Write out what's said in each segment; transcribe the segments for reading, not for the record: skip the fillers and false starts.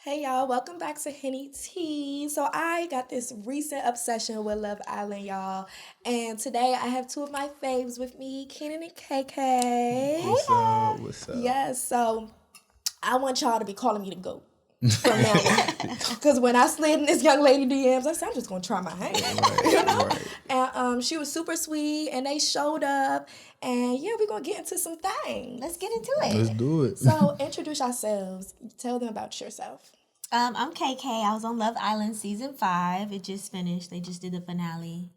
Hey y'all, welcome back to Henny Tea. So I got this recent obsession with Love Island, y'all. And today I have two of my faves with me, Keenan and KK. What's up? What's up? Yes, so I want y'all to be calling me the GOAT from now on. Because when I slid in this young lady DMs, I said, I'm just going to try my hand. Right, You know? right. And she was super sweet, and they showed up. And yeah, we're going to get into some things. Let's get into it. Let's do it. So introduce yourselves. Tell them about yourself. I'm KK. I was on Love Island season 5. It just finished. They just did the finale.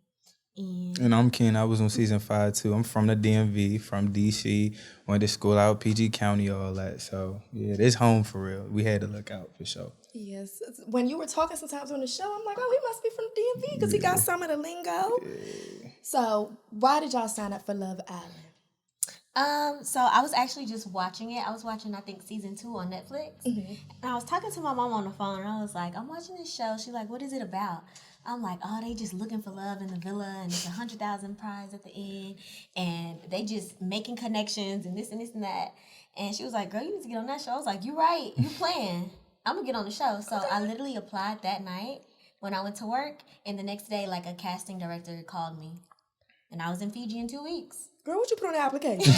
And I'm Ken. I was on season 5 too. I'm from the DMV, from DC. Went to school out PG County, all that. So yeah, it's home for real. We had to look out for sure. Yes. When you were talking sometimes on the show, I'm like, oh, he must be from DMV because he got some of the lingo. Yeah. So why did y'all sign up for Love Island? So I was actually just watching it. I was watching, I think, season 2 on Netflix. Mm-hmm. And I was talking to my mom on the phone, and I was like, I'm watching this show. She's like, what is it about? I'm like, oh, they just looking for love in the villa, and it's 100,000 prize at the end, and they just making connections and this and this and that. And she was like, girl, you need to get on that show. I was like, you right, you playing. I'm gonna get on the show. So I literally applied that night when I went to work, and the next day, like, a casting director called me, and I was in Fiji in 2 weeks. Girl, what you put on the application?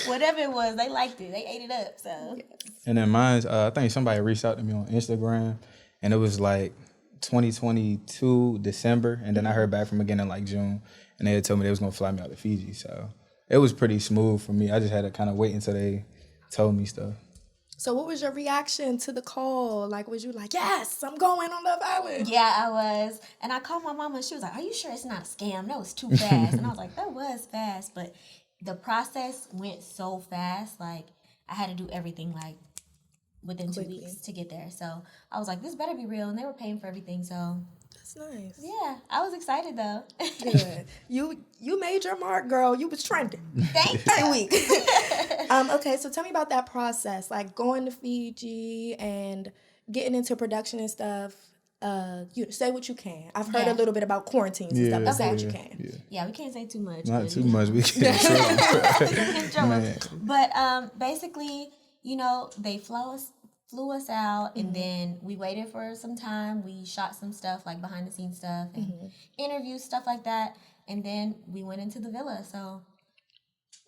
Whatever it was, they liked it. They ate it up. So. Yes. And then mine's, I think somebody reached out to me on Instagram, and it was like 2022 December, and then I heard back from again in like June, and they had told me they was gonna fly me out to Fiji. So it was pretty smooth for me. I just had to kind of wait until they told me stuff. So what was your reaction to the call? Like, was you like, yes, I'm going on Love Island? Yeah, I was. And I called my mama, and she was like, are you sure it's not a scam? That was too fast. And I was like, that was fast. But the process went so fast. Like, I had to do everything, like, within 2 weeks to get there. So I was like, this better be real. And they were paying for everything, so. That's nice. Yeah, I was excited, though. Good. You made your mark, girl. You was trending. Thank you. Week. Okay, so tell me about that process, like going to Fiji and getting into production and stuff. You say what you can. I've heard a little bit about quarantines and stuff, but say what you can. Yeah, we can't say too much. Not too much. We can't. But basically, you know, they flew us out, and then we waited for some time. We shot some stuff, like behind the scenes stuff and interviews, stuff like that. And then we went into the villa. So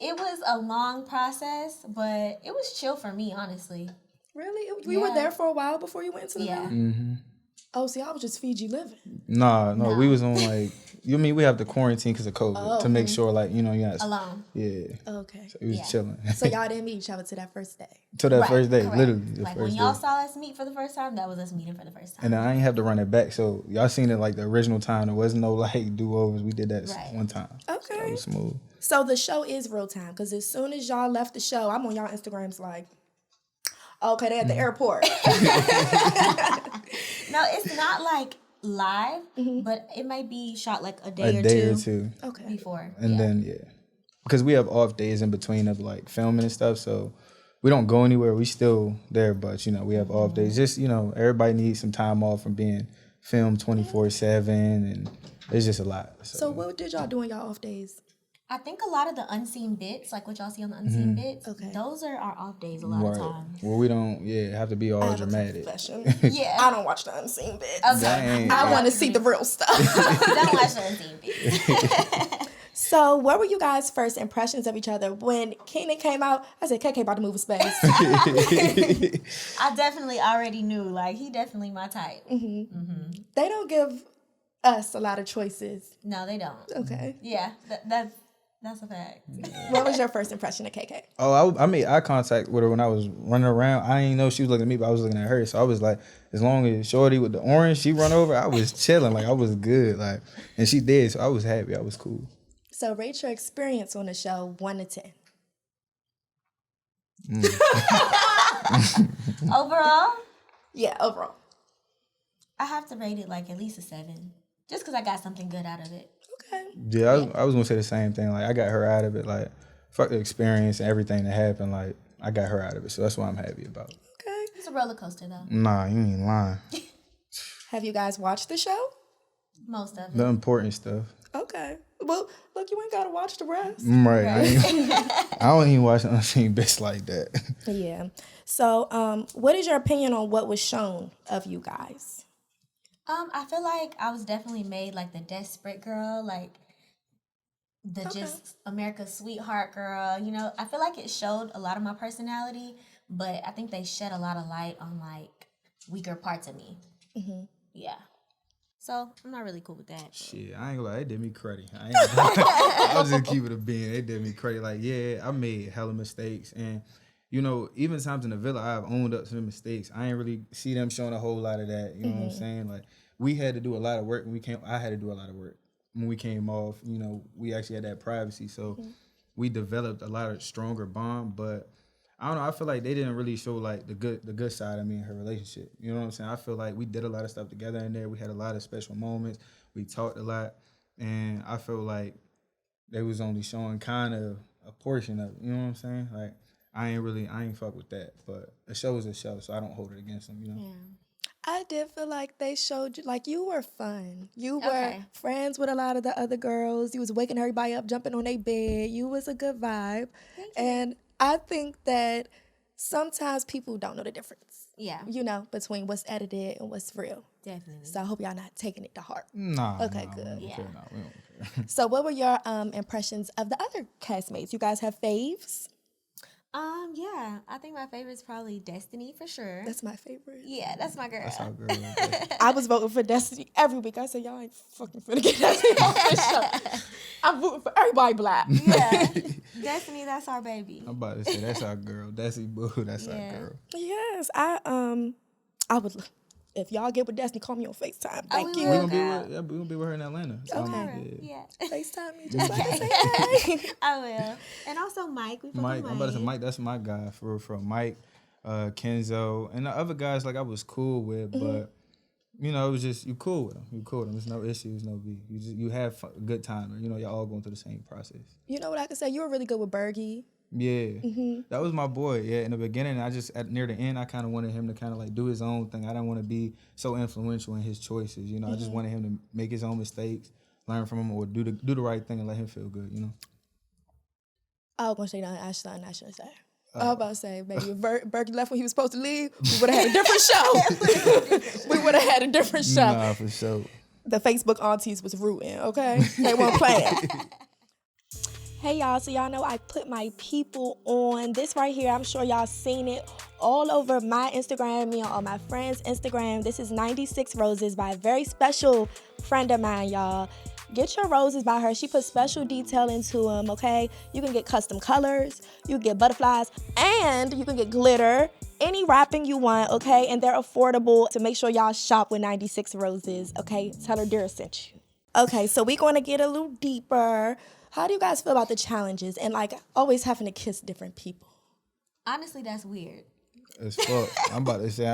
it was a long process, but it was chill for me, honestly. Really? You were there for a while before you went into the villa? Mm-hmm. Oh, see, I was just Fiji living. No, we was on like, you mean we have to quarantine because of COVID to make sure, like, you know, yes. Alone. Yeah. Okay. So we was chilling. So y'all didn't meet each other to that first day? To that first day, correct. literally. The like first when y'all day. saw us meet for the first time, that was us meeting for the first time. And then I ain't have to run it back. So y'all seen it like the original time. There wasn't no like do-overs. We did that one time. Okay. So it was smooth. So the show is real time because as soon as y'all left the show, I'm on y'all Instagrams like, okay, they at the airport. No, it's not like live, but it might be shot like a day or two. Okay. Before. And then, because we have off days in between of like filming and stuff. So we don't go anywhere. We still there, but, you know, we have off days. Just, you know, everybody needs some time off from being filmed 24/7, and it's just a lot. So what did y'all do on y'all off days? I think a lot of the unseen bits, like what y'all see on the unseen bits, those are our off days a lot of times. Well, we don't, have to be all dramatic. Yeah. I don't watch the unseen bits. Okay. I want to see the real stuff. Don't watch the unseen bits. So what were you guys' first impressions of each other? When Keenan came out, I said, KK about to move in space. I definitely already knew, like, he definitely my type. They don't give us a lot of choices. No, they don't. Okay. Yeah, that's a fact. What was your first impression of KK? Oh, I made eye contact with her when I was running around. I didn't know she was looking at me, but I was looking at her. So I was like, as long as Shorty with the orange, she run over, I was chilling. Like, I was good. Like, and she did, so I was happy. I was cool. So rate your experience on the show 1 to 10. Overall? Yeah, overall. I have to rate it like at least a 7. just because I got something good out of it. Okay. Yeah, I was gonna say the same thing. Like, I got her out of it. Like, fuck the experience and everything that happened. Like, I got her out of it, so that's what I'm happy about. Okay. It's a roller coaster, though. Nah, you ain't lying. Have you guys watched the show? Most of it. The important stuff. Okay. Well, look, you ain't got to watch the rest. Right. I don't even watch unseen bits like that. Yeah. So, what is your opinion on what was shown of you guys? I feel like I was definitely made like the desperate girl, like the just America's sweetheart girl. You know, I feel like it showed a lot of my personality, but I think they shed a lot of light on like weaker parts of me. Mm-hmm. Yeah. So I'm not really cool with that. Shit, I ain't gonna lie, they did me credit. I was just keep it a bean. They did me credit. Like, yeah, I made hella mistakes, and you know, even times in the villa, I've owned up to the mistakes. I ain't really see them showing a whole lot of that. You know what I'm saying? Like, we had to do a lot of work when we came. I had to do a lot of work when we came off. You know, we actually had that privacy, so we developed a lot of stronger bond. But I don't know. I feel like they didn't really show like the good side of me and her relationship. You know what I'm saying? I feel like we did a lot of stuff together in there. We had a lot of special moments. We talked a lot, and I feel like they was only showing kind of a portion of it. You know what I'm saying? Like, I ain't fuck with that. But a show is a show, so I don't hold it against them. You know? Yeah. I did feel like they showed you, like, you were fun. You were friends with a lot of the other girls. You was waking everybody up, jumping on their bed. You was a good vibe. And I think that sometimes people don't know the difference. Yeah. You know, between what's edited and what's real. Definitely. So I hope y'all not taking it to heart. Nah. Okay, nah, good. We don't care. Nah, we don't care. So what were your impressions of the other castmates? You guys have faves? Yeah. I think my favorite's probably Destiny for sure. That's my favorite. Yeah, that's my girl. That's our girl. I was voting for Destiny every week. I said, y'all ain't fucking finna get Destiny off this show. I'm voting for everybody black. Yeah. Destiny, that's our baby. I'm about to say that's our girl. Destiny Boo, that's our girl. Yes, I would. If y'all get with Destiny, call me on FaceTime. Thank you. We're gonna be with her in Atlanta. So Okay. Yeah. FaceTime me just like I say hey. I will. And also Mike. We Mike, Mike. I'm about to say Mike. That's my guy for Mike, Kenzo, and the other guys. Like, I was cool with, but you know, it was just you cool with them. You cool with them. There's no issues, no beef. You have a good time. You know, y'all all going through the same process. You know what I can say? You were really good with Bergie. Yeah, that was my boy. Yeah, in the beginning, I just near the end, I kind of wanted him to kind of like do his own thing. I didn't want to be so influential in his choices. You know, I just wanted him to make his own mistakes, learn from him, or do the right thing and let him feel good. You know. I was gonna say nothing I shouldn't say. I was about to say, maybe if Bergie left when he was supposed to leave, we would have had a different show. We would have had a different show. Nah, for sure. The Facebook aunties was rooting, okay? They weren't playing. Hey, y'all. So y'all know I put my people on. This right here, I'm sure y'all seen it all over my Instagram, me on all my friends' Instagram. This is 96 Roses by a very special friend of mine, y'all. Get your roses by her. She puts special detail into them, okay? You can get custom colors, you can get butterflies, and you can get glitter, any wrapping you want, okay? And they're affordable. So make sure y'all shop with 96 Roses, okay? Tell her Dira sent you. Okay, so we're going to get a little deeper. How do you guys feel about the challenges and, like, always having to kiss different people? Honestly, that's weird. As fuck. I'm about to say,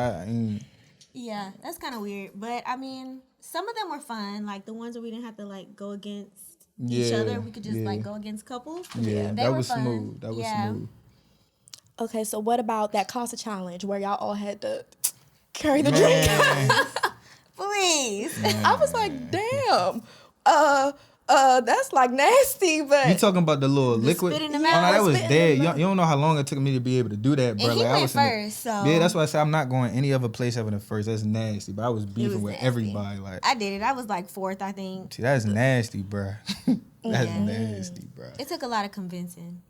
Yeah, that's kind of weird. But, I mean, some of them were fun. Like, the ones where we didn't have to, like, go against each other. We could just, like, go against couples. Yeah, they that were was fun. smooth. That was smooth. Okay, so what about that Casa challenge where y'all all had to carry the drink? Please. I was like, damn. That's like nasty, but You talking about the little liquid? spit in the Oh, mouth. no, that was Spit in dead. the You don't know how long it took me to be able to do that, bro. And he like, I went was first, so. Yeah, that's why I said I'm not going any other place having it first. That's nasty. But I was beefing was with nasty. everybody. Like, I did it. I was like fourth, I think. see, that's nasty, bro. That's nasty, bro. It took a lot of convincing.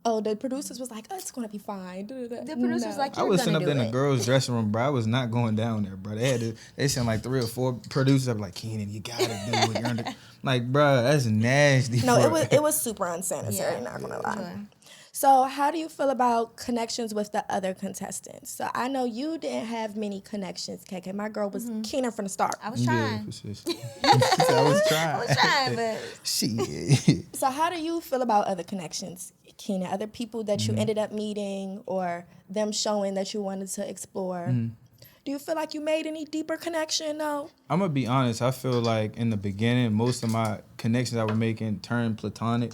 oh, the producers was like, oh, it's gonna be fine. The producers was like, I you're was sitting gonna up there do in the it. girls' dressing room, bro. I was not going down there, bro. They sent like 3 or 4 producers up like, Keenan, you gotta do it. You're under. Like, bro, that's nasty. No, bro. it was super unsanitary, Yeah, not gonna lie. sure. So how do you feel about connections with the other contestants? So I know you didn't have many connections, KK. My girl was Keenan from the start. I was Yeah, trying. for sure. I was trying. I was trying, but Shit. So how do you feel about other connections, Keenan? Other people that you ended up meeting or them showing that you wanted to explore? Do you feel like you made any deeper connection, though? I'm gonna be honest. I feel like in the beginning, most of my connections I was making turned platonic,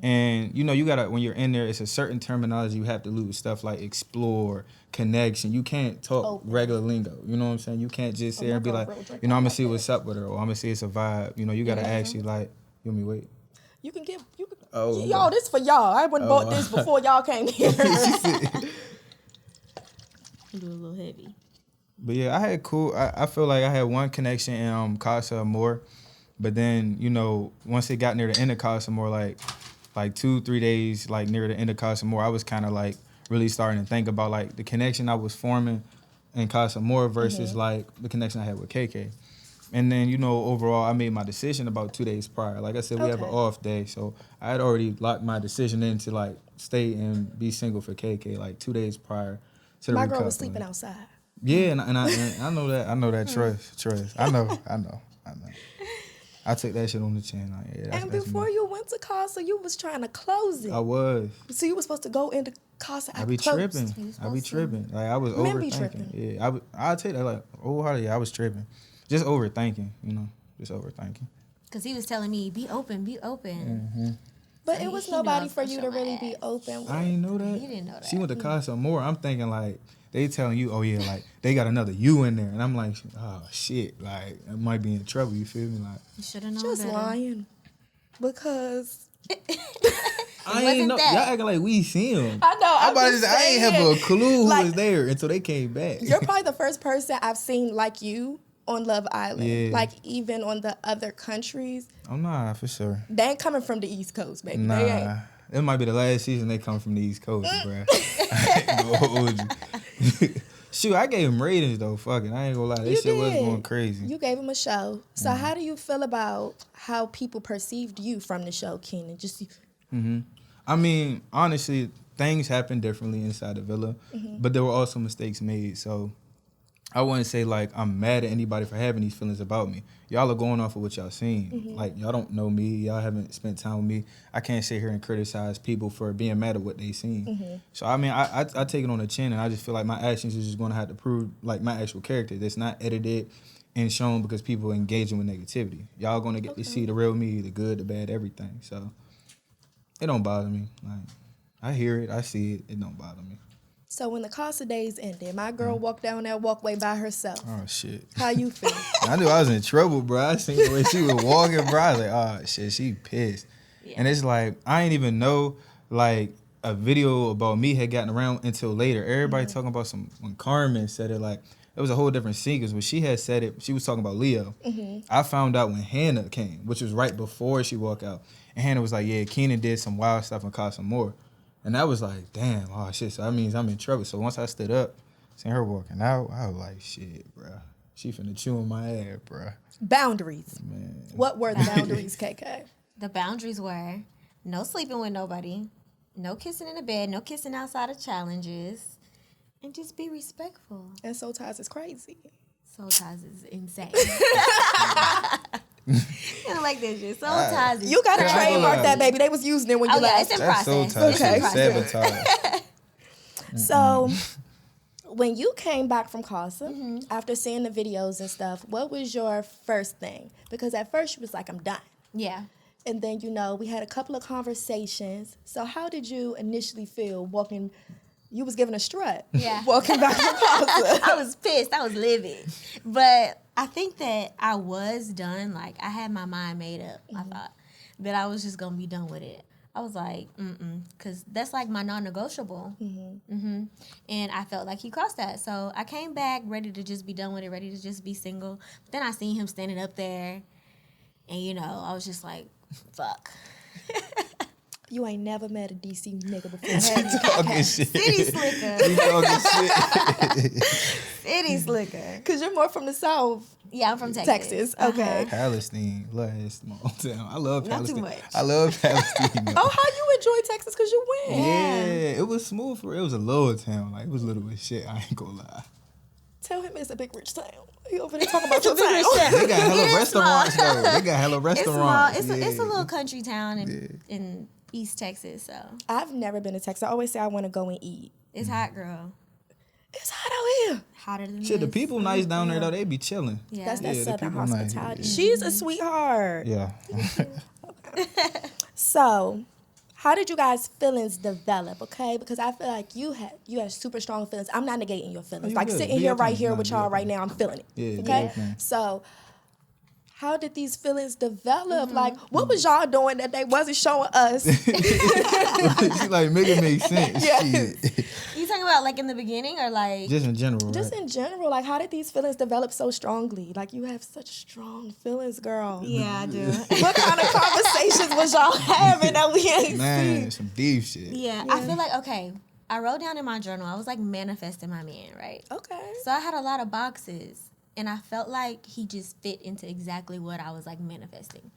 and you gotta, when you're in there, it's a certain terminology you have to lose. Stuff like explore, connection. You can't talk regular lingo. You know what I'm saying? You can't just sit there and be like, I'm gonna see what's up with her, or I'm gonna see it's a vibe. You gotta actually like. You want me wait? You can give. You can. Oh, y'all, this for y'all. I wouldn't bought this before y'all came here. Do a little heavy. But yeah, I had cool. I feel like I had one connection in Casa Amor, but then once it got near the end of Casa Amor, like 2-3 days like near the end of Casa Amor, I was kind of like really starting to think about like the connection I was forming in Casa Amor versus like the connection I had with KK. And then overall, I made my decision about 2 days prior. Like I said, we have an off day, so I had already locked my decision in to like stay and be single for KK like 2 days prior to the My recoupling. girl was sleeping outside. Yeah, and I know that. I know that. Trust. I know. I took that shit on the chin. Like, yeah, And before you went to Casa, you was trying to close it. I was. So you were supposed to go into Casa after I be closed. tripping. Like I was Men be overthinking. tripping. Yeah, I'll take that like wholeheartedly. I was tripping, just overthinking. Just overthinking. Cause he was telling me, be open. Mm-hmm. But So it was he nobody knows for for you sure to my really ass. be open with. I ain't know that. He didn't know that. She went to Casa More. I'm thinking like they telling you, oh yeah, like they got another you in there, and I'm like, oh shit, like I might be in trouble. You feel me? Like You should have known Just better. lying. Because I ain't know. that. Y'all acting like we see him. I know. I'm about to just say, I ain't have saying, a clue who like, was there until they came back. You're probably the first person I've seen like you on Love Island. Yeah. Like even on the other countries. Oh nah, for sure. They ain't coming from the East Coast, baby. They ain't. Nah, it might be the last season they come from the East Coast, bruh. I ain't gonna hold you. Shoot, I gave him ratings though. Fuck it, I ain't gonna lie. That shit was going crazy. You gave him a show. So how do you feel about how people perceived you from the show, Keenan? I mean, honestly, things happen differently inside the villa, but there were also mistakes made. So I wouldn't say like I'm mad at anybody for having these feelings about me. Y'all are going off of what y'all seen. Like y'all don't know me. Y'all haven't spent time with me. I can't sit here and criticize people for being mad at what they seen. So I mean, I take it on the chin, and I just feel like my actions is just going to have to prove like my actual character. That's not edited and shown because people engaging with negativity. Y'all going to get to see the real me, the good, the bad, everything. So it don't bother me. Like I hear it, I see it. It don't bother me. So when the Casa days ended, my girl walked down that walkway by herself. Oh shit. How you feel? I knew I was in trouble, bro. I seen the way she was walking, bro. I was like, oh shit, she pissed. Yeah. And it's like I ain't even know like a video about me had gotten around until later. Everybody talking about when Carmen said it, like it was a whole different scene because when she had said it, she was talking about Leo. I found out when Hannah came, which was right before she walked out. And Hannah was like, yeah, Keenan did some wild stuff and caused some more. And I was like, damn, oh shit, so that means I'm in trouble. So once I stood up, seen her walking out, I was like, shit, bro. She finna chew on my ass, bro. Boundaries. Man. What were the boundaries, KK? The boundaries were no sleeping with nobody, no kissing in the bed, no kissing outside of challenges, and just be respectful. And Soul Ties is crazy. Soul Ties is insane. I don't like that shit. Soul Ties is You got to crazy. trademark that, baby. They was using it when you yeah, it's left. in That's process. so It's tight. in process. Sabotage. So when you came back from Casa, after seeing the videos and stuff, what was your first thing? Because at first you was like, I'm done. Yeah. And then, we had a couple of conversations. So how did you initially feel walking? You was giving a strut. Yeah. Walking back from Casa. I was pissed. I was livid. But I think that I was done. Like, I had my mind made up. I thought that I was just going to be done with it. I was like, because that's like my non-negotiable. And I felt like he crossed that. So I came back ready to just be done with it, ready to just be single. But then I seen him standing up there. And, I was just like, fuck. You ain't never met a DC nigga before. Talking shit. City slicker. You talking shit. City slicker. Because you're more from the South. Yeah, I'm from Texas. Okay. Palestine, last small town. I love Not Palestine. too much. I love Palestine. Oh, how you enjoy Texas? Because you win. Yeah, it was smooth for real. It was a little town. Like, it was little as shit. I ain't gonna lie. Tell him it's a big rich town. He over there talking about your town. They got hella It is restaurants, small. though. They got hella It's small. restaurants. It's a little country town in East Texas, so I've never been to Texas. I always say I want to go and eat. it's hot, girl. It's hot out here. Hotter than Shit, the this. people nice down there though. They be chilling. Yeah. That's that the Southern people nice. hospitality. Yeah. She's a sweetheart. Yeah. So, how did you guys' feelings develop? Okay, because I feel like you had super strong feelings. I'm not negating your feelings. you Like good. sitting Do here your right thing. here Nah, with do your y'all right thing. now, I'm feeling it. Yeah, do okay, your thing. so. How did these feelings develop? Like, what was y'all doing that they wasn't showing us? She like make it make sense. Yeah. Shit. You talking about like in the beginning or like? Just in general, Just right? in general, like, how did these feelings develop so strongly? Like, you have such strong feelings, girl. Yeah, I do. What kind of conversations was y'all having that we ain't Man, seen? some deep shit. Yeah, I feel like, okay, I wrote down in my journal, I was like manifesting my man, right? Okay. So I had a lot of boxes, and I felt like he just fit into exactly what I was like manifesting.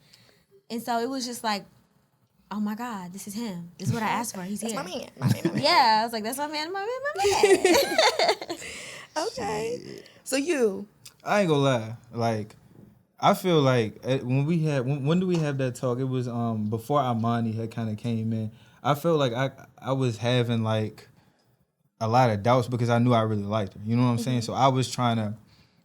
And so it was just like, oh my God, this is him. This is what I asked for. He's That's here. my man. My man, my man. Yeah, I was like, that's my man, my man. Okay. So you. I ain't gonna lie. Like, I feel like when do we have that talk? It was before Armani had kind of came in. I felt like I was having like a lot of doubts because I knew I really liked her. You know what I'm saying? So I was trying to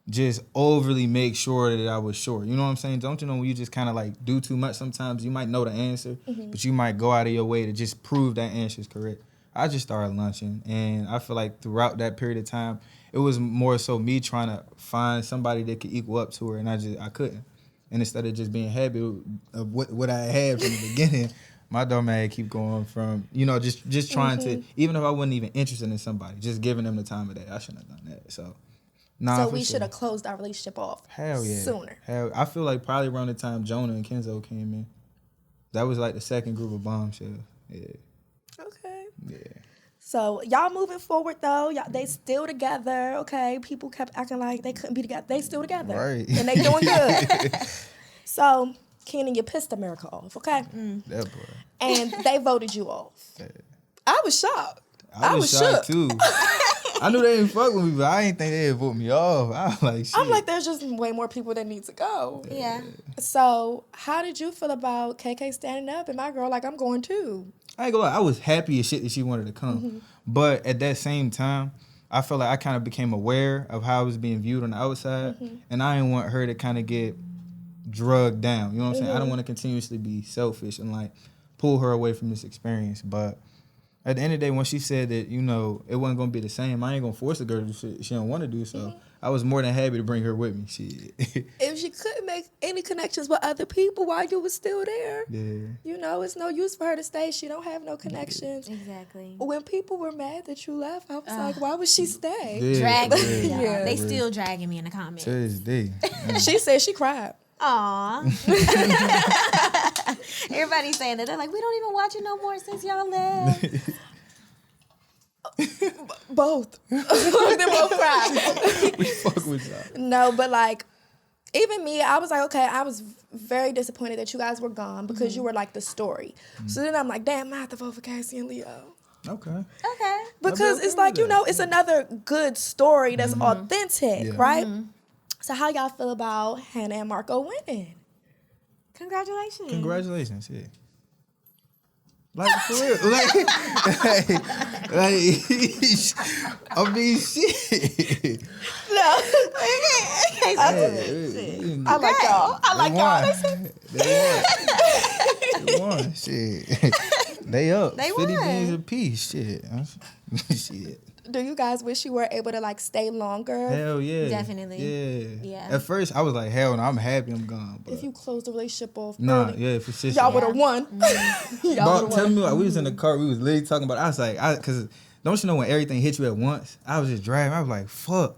just overly make sure that I was sure. You know what I'm saying? Don't you know when you just kind of like do too much sometimes, you might know the answer, but you might go out of your way to just prove that answer is correct. I just started lunching, and I feel like throughout that period of time, it was more so me trying to find somebody that could equal up to her, and I couldn't. And instead of just being happy of what I had from the beginning, my dumb man keep going from, just trying to, even if I wasn't even interested in somebody, just giving them the time of day. I shouldn't have done that. So, So we should have closed our relationship off Hell yeah. sooner. I feel like probably around the time Jonah and Kenzo came in. That was like the second group of bombshells. Yeah. Okay. Yeah. So y'all moving forward though, they still together, okay? People kept acting like they couldn't be together. They still together. Right. And they doing good. So, Keenan, you pissed America off, okay? That boy. And they voted you off. Yeah. I was shocked. I was shocked shook. too. I knew they didn't fuck with me, but I didn't think they'd vote me off. I was like, shit. I'm like, there's just way more people that need to go. Yeah. So, how did you feel about KK standing up and my girl like, I'm going too? I ain't gonna lie, I was happy as shit that she wanted to come. But at that same time, I felt like I kind of became aware of how I was being viewed on the outside. And I didn't want her to kind of get drugged down. You know what I'm saying? I don't want to continuously be selfish and like pull her away from this experience. But at the end of the day, when she said that, it wasn't going to be the same, I ain't going to force a girl to do shit she don't want to do. So I was more than happy to bring her with me. Shit. If she couldn't make any connections with other people while you was still there, Yeah. it's no use for her to stay. She don't have no connections. Exactly. When people were mad that you left, I was like, why would she stay? Yeah, Dragging for me. real. Y'all. Yeah. They still dragging me in the comments. To this day. She said she cried. Aw. Everybody's saying that. They're like, we don't even watch it no more since y'all left. Both. They both cried. We fuck with y'all. No, but like, even me, I was like, okay, I was very disappointed that you guys were gone because you were like the story. So then I'm like, damn, I have to vote for Cassie and Leo. Okay. Okay. Because okay it's with like, that. it's another good story that's authentic, Yeah. right? So how y'all feel about Hannah and Marco winning? Congratulations. Congratulations, yeah. Like, for real. I mean, shit. No. I like y'all. I like y'all. They won. Shit. They up. They 50 won. beans apiece. Shit. Shit. Do you guys wish you were able to like stay longer? Hell yeah. Definitely. Yeah. Yeah. At first, I was like, hell no, I'm happy I'm gone. But If you closed the relationship off nah, early, yeah, for sure. y'all would have won. Y'all Bro, would tell have won. me what, we was in the car, we was literally talking about, I was like, because don't you know when everything hit you at once? I was just driving, I was like, fuck.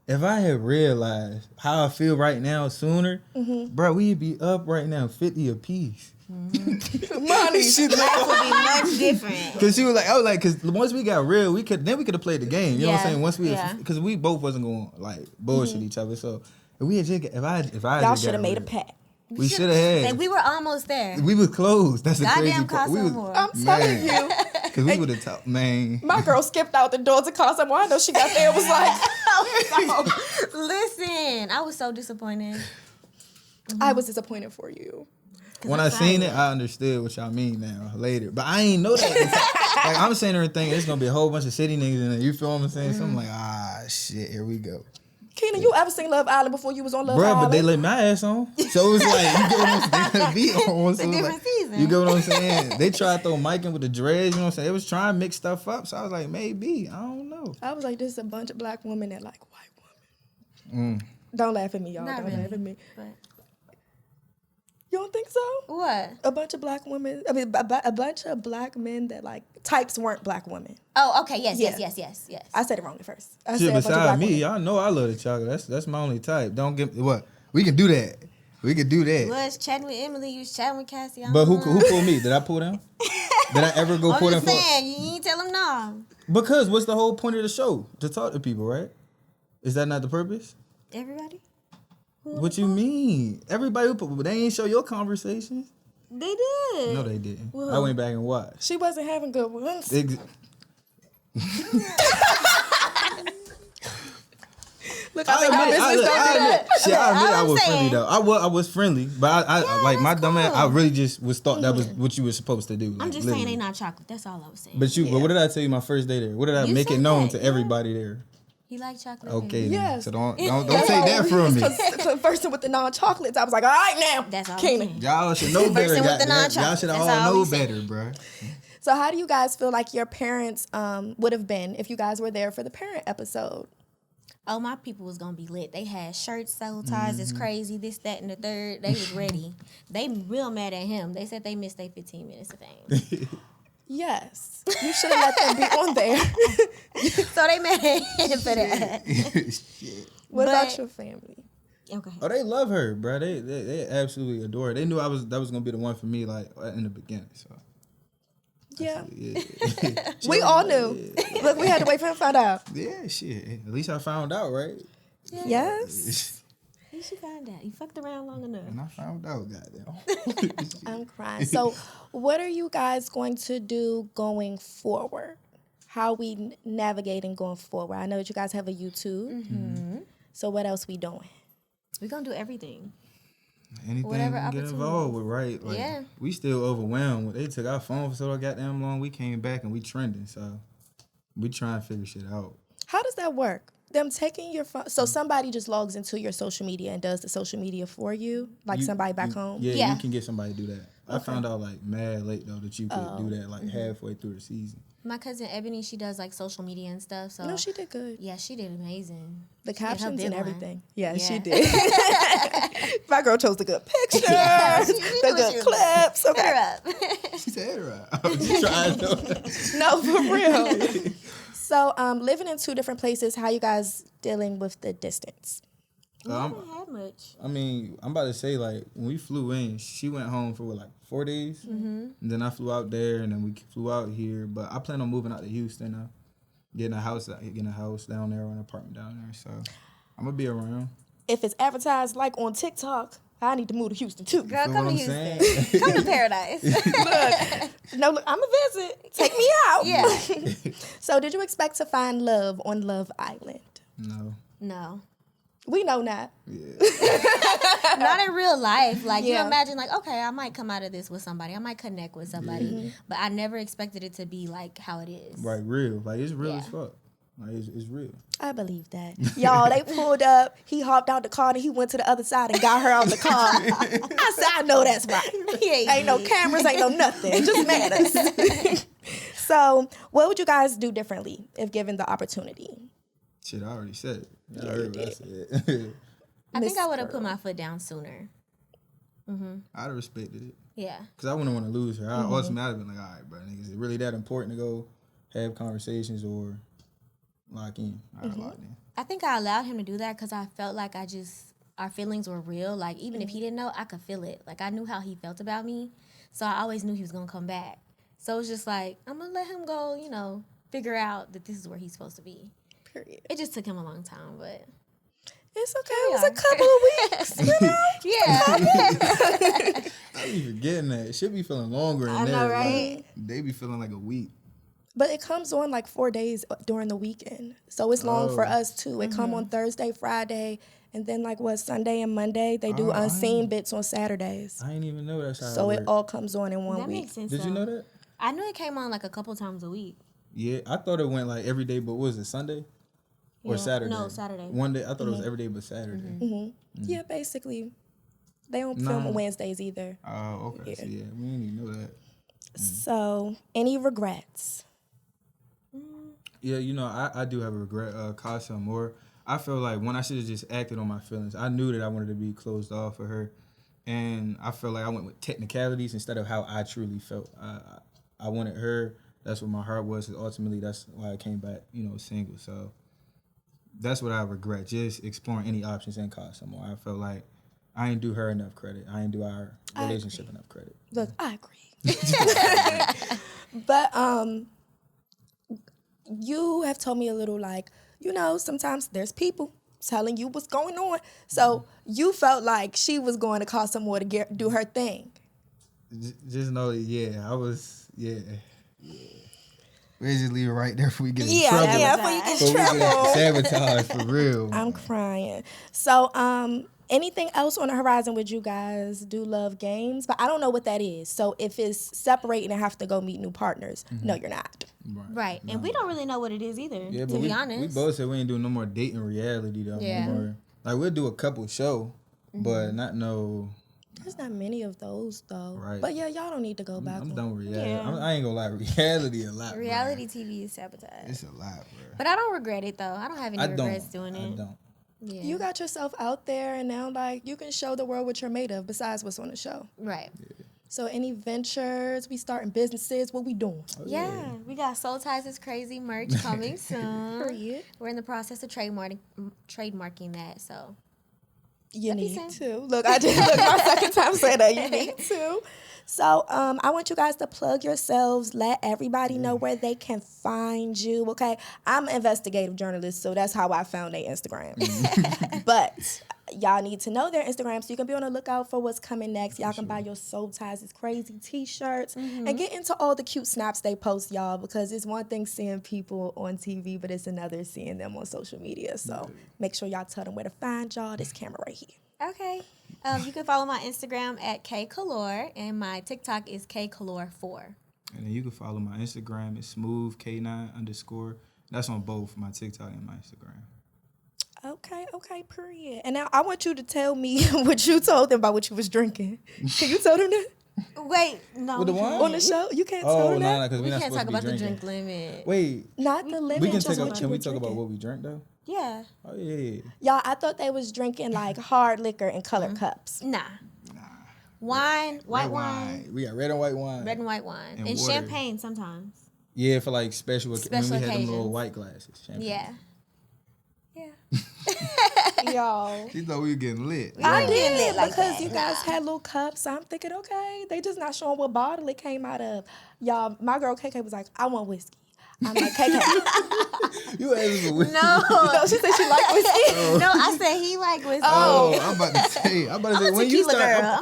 If I had realized how I feel right now sooner, bro, we'd be up right now 50 apiece. Money. Life would be much different. Cause she was like, I was like, cause once we got real, we could have played the game. You know what I'm Yeah, saying? Once we, yeah. cause we both wasn't going to like bullshit each other. So if we had just, if I Y'all just should got have made a real, pact. we should have had. Like, we were almost there. We was close. That's the crazy Goddamn part. We Casa was, Amor. I'm telling you. cause we would have talked, man. My girl skipped out the door to Casa Amor. I know she got there and was like, Listen, I was so disappointed. I was disappointed for you. When I seen it, I understood what y'all mean now later. But I ain't know that. Like I'm saying everything, there's gonna be a whole bunch of city niggas in there. You feel what I'm saying? So I'm like, shit, here we go. Keenan, you ever seen Love Island before you was on Love Bruh, Island? but they let my ass on. So it was like, you get what I'm saying? They let me on. It's a different season. You get what I'm saying? They tried to throw Mike in with the dreads, you know what I'm saying? They was trying to mix stuff up. So I was like, maybe. I don't know. I was like, this is a bunch of black women that like white women. Don't laugh at me, y'all. Not Don't really, laugh at me. but You don't think so? what? A bunch of black women. I mean, a bunch of black men that like types weren't black women. Oh, okay. Yes. I said it wrong at first. I Shit, said a bunch of beside black me, women. y'all know I love the chocolate. That's my only type. Don't give what? We can do that. We can do that. You was chatting with Emily. You was chatting with Cassie. But who pulled me? Did I pull them? Did I ever go pull them? I'm just saying. You ain't tell them no. Because what's the whole point of the show? To talk to people, right? Is that not the purpose? Everybody. What you mean? Everybody, they ain't show your conversations. They did. No, they didn't. Well, I went back and watched. She wasn't having good ones. Look, I think our business don't do that. Shit, I admit I was saying. friendly though. I was friendly, but I like my that's dumb ass. I cool. really just was thought that was what you were supposed to do. I'm like, just literally. saying they not chocolate. That's all I was saying. But what did I tell you my first day there? What did I You make it said known that, to yeah. everybody there? He like chocolate. Okay, cake. then. Yes. So don't take that from me. Because conversing with the non-chocolates, I was like, all right now, That's all. Keenan. Y'all should know better. Conversing with the Y'all non-chocolate. should That's all all know we say. better, bro. So how do you guys feel like your parents would have been if you guys were there for the parent episode? Oh, my people was gonna be lit. They had shirts, soul ties, it's crazy, this, that, and the third. They was ready. They real mad at him. They said they missed their 15 minutes of fame. Yes. You should have let them be on there. So they mad at him for that. Shit. What But- about your family? Okay. Oh, they love her, bro. They absolutely adore her. They knew that was gonna be the one for me, like in the beginning. So Yeah. yeah, We all knew. Look, we had to wait for him to find out. yeah, shit. At least I found out, right? Yes. You should find out. You fucked around long enough. And I found out, goddamn. I'm crying. So what are you guys going to do going forward? How we navigating going forward? I know that you guys have a YouTube. Mm-hmm. So what else we doing? We're gonna do everything. Anything Whatever we can get involved with, right? Like, Yeah. we still overwhelmed. They took our phone for so goddamn long. We came back and we trending. So we trying to figure shit out. How does that work? Them taking your phone. So somebody just logs into your social media and does the social media for you? Like somebody back home? Yeah, Yeah. you can get somebody to do that. I found out like mad late though that you could do that like halfway through the season. My cousin Ebony, she does like social media and stuff. So No, she did good. yeah, she did amazing. The She had her captions big and one. everything. Yeah, she Yeah. did. My girl chose the good pictures, she knew the what she good was clips. Hit her Okay. up. She said, right. I was just trying to. No, for real. So, living in two different places, how you guys dealing with the distance? We haven't had much. I mean, I'm about to say, like, when we flew in, she went home for, what, like, 4 days? Mm-hmm. And then I flew out there, and then we flew out here. But I plan on moving out to Houston now. Getting a house down there or an apartment down there. So I'm going to be around. If it's advertised like on TikTok, I need to move to Houston too. Girl, Feel come what to I'm Houston. saying? Come to Paradise. Look, I'm a visit. Take me out. Yeah. So, did you expect to find love on Love Island? No. No. We know not. Not in real life. Like, Yeah. you imagine, like, okay, I might come out of this with somebody. I might connect with somebody. But I never expected it to be, like, how it is. Like, real. Like, it's real Yeah. as fuck. Like, it's real. I believe that. Y'all, they pulled up. He hopped out the car and he went to the other side and got her out the car. I said, I know that's right. Yeah, Ain't no cameras, ain't no nothing. It just met us. So, what would you guys do differently if given the opportunity? Shit, I already said it. I Yeah, heard you what I did. said. I think I would have Miss put my foot down sooner. I'd have respected it. Yeah. Because I wouldn't want to lose her. I ultimately I'd have been like, all right, bro, nigga, is it really that important to go have conversations or lock in? All right, lock in. I think I allowed him to do that because I felt like our feelings were real. Like, even if he didn't know, I could feel it. Like, I knew how he felt about me. So I always knew he was going to come back. So it was just like, I'm going to let him go, you know, figure out that this is where he's supposed to be. Period. It just took him a long time, but It's okay. It was a couple of weeks. You know? yeah. I be forgetting that. It should be feeling longer in I there. know, like, right? they be feeling like a week. But it comes on like 4 days during the weekend. So it's long for us too. It come on Thursday, Friday, and then like Sunday and Monday. They do unseen bits on Saturdays. I ain't even know that's how So it it worked. all comes on in one That week. makes sense. Did you know that? I knew it came on like a couple times a week. Yeah, I thought it went like every day, but what was it, Sunday? Or Saturday? No, Saturday. One day. I thought it was every day but Saturday. Yeah, basically. They don't film on Wednesdays either. Oh, okay. So, yeah, we didn't even know that. So, any regrets? Yeah, you know, I do have a regret. Casa Amor. I feel like when I should have just acted on my feelings. I knew that I wanted to be closed off for her. And I felt like I went with technicalities instead of how I truly felt. I wanted her. That's what my heart was. And ultimately, that's why I came back, single. So that's what I regret. Just exploring any options in Casa Amor. I felt like I ain't do her enough credit. I ain't do our relationship enough credit. Look, I agree. But you have told me a little like, sometimes there's people telling you what's going on. So you felt like she was going to call someone to do her thing. Just know, I was, We just leave it right there before we get in trouble. Before you get in trouble. Sabotage, for real. I'm crying. So, anything else on the horizon with you guys? Do love games? But I don't know what that is. So if it's separating and have to go meet new partners, no, you're not. Right. And we don't really know what it is either, to be honest. We both said we ain't doing no more dating reality, though. Yeah. No more. Like, we'll do a couple show, but not no... There's not many of those, though. Right. But yeah, y'all don't need to go back. I'm done with reality. Yeah. I ain't gonna lie, reality a lot, Reality TV is sabotage. It's a lot, bro. But I don't regret it, though. I don't have any regrets doing it. I don't. Yeah. You got yourself out there, and now, you can show the world what you're made of besides what's on the show. Right. Yeah. So any ventures? We starting businesses? What we doing? Yeah. We got Soul Ties is Crazy merch coming soon. Period. We're in the process of trademarking that, so... You need to. Look, I just my second time saying that. You need to. So I want you guys to plug yourselves. Let everybody know where they can find you, okay? I'm an investigative journalist, so that's how I found their Instagram. But y'all need to know their Instagram so you can be on the lookout for what's coming next. Y'all can buy your Soul Ties is Crazy t-shirts and get into all the cute snaps they post, y'all, because it's one thing seeing people on TV, but it's another seeing them on social media. So make sure y'all tell them where to find y'all. This camera right here. Okay. You can follow my Instagram at KCalor, and my TikTok is KCalor4. And then you can follow my Instagram. It's smoothk9_. That's on both my TikTok and my Instagram. Okay, period. And now I want you to tell me what you told them about what you was drinking. Can you tell them that? Wait, no. With the wine? On the show? You can't tell them that? because We we're not can't supposed talk to be about the drinking. drink limit. Wait. Not the limit. We can just what you can we were talk about drinking. what we drink, though? Yeah. Oh, yeah. Y'all, I thought they was drinking like hard liquor in colored cups. Nah. Wine, white Red wine. We got red and white wine. Red and white wine. And And water. champagne sometimes. Yeah, for like special when we had them occasions. little white glasses. Champagne. Yeah. Y'all. She thought we were getting lit. I didn't get did lit like because that. you guys had little cups. I'm thinking, okay, they just not showing what bottle it came out of. Y'all, my girl KK was like, I want whiskey. I'm like, KK. You asked for whiskey. No, she said she liked whiskey. No, I said he like whiskey. Oh, I'm about to say when you tequila start. girl.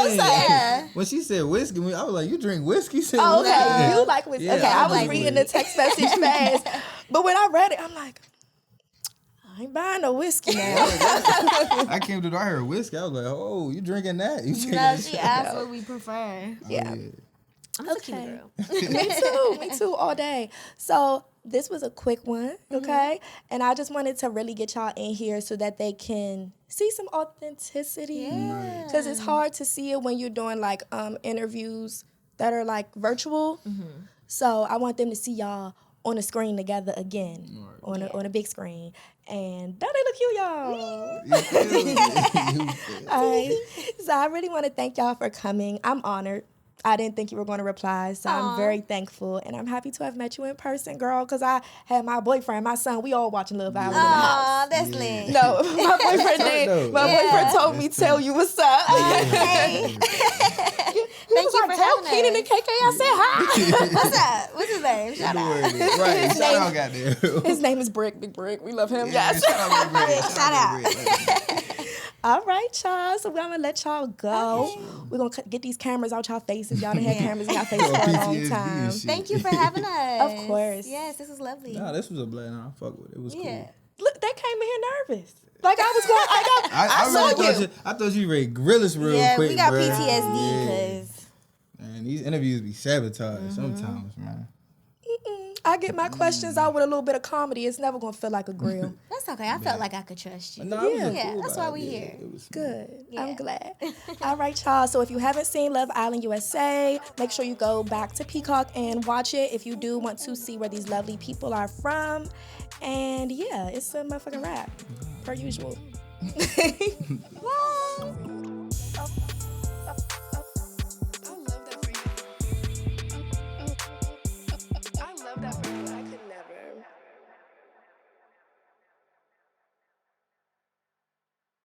Okay. When she said whiskey, I was like, you drink whiskey? She said, Oh, okay. whiskey. You like whiskey. Yeah, okay, I I was like reading whiskey. the text message fast. But when I read it, I'm like, I ain't buying no whiskey now. I came to the door, I heard whiskey. I was like, oh, you drinking that? You drinking No, that she shit? asked what we prefer. Yeah. I'm a tequila girl. Me too, all day. So this was a quick one, okay? And I just wanted to really get y'all in here so that they can see some authenticity. Yeah. Because it's hard to see it when you're doing like interviews that are like virtual. So I want them to see y'all on the screen together again, on a big screen. And don't they look cute, y'all? All right. So I really want to thank y'all for coming. I'm honored. I didn't think you were going to reply, so I'm very thankful. And I'm happy to have met you in person, girl, because I had my boyfriend, my son, we all watching Love Island in the house. Aw, that's lit. No, my boyfriend did. My boyfriend told me, tell you what's up. Hey. Thank you for having Keenan and KK, I said hi. What's up? What's his name? Shout out. Right, shout out, goddamn. His name is Brick, Big Brick. We love him, Yeah, yes. shout out, Big Red. Shout out. All right, y'all. So we're going to let y'all go. Okay. We're going to get these cameras out y'all faces. Y'all done had cameras in y'all face for a long PTSD time. and shit. Thank you for having us. Of course. Yes, this was lovely. Nah, this was a blast. Nah, I fuck with it. It was cool. Look, they came in here nervous. Like I was going, I saw really you. I thought you read Grillis real quick, we got bro. PTSD because... Man, these interviews be sabotaged sometimes, man. I get my questions out with a little bit of comedy. It's never gonna feel like a grill. That's okay. I felt like I could trust you. No, Yeah, that's why we here. Good. Yeah. I'm glad. All right, y'all. So if you haven't seen Love Island USA, make sure you go back to Peacock and watch it if you do want to see where these lovely people are from. And yeah, it's a motherfucking wrap, per usual. What?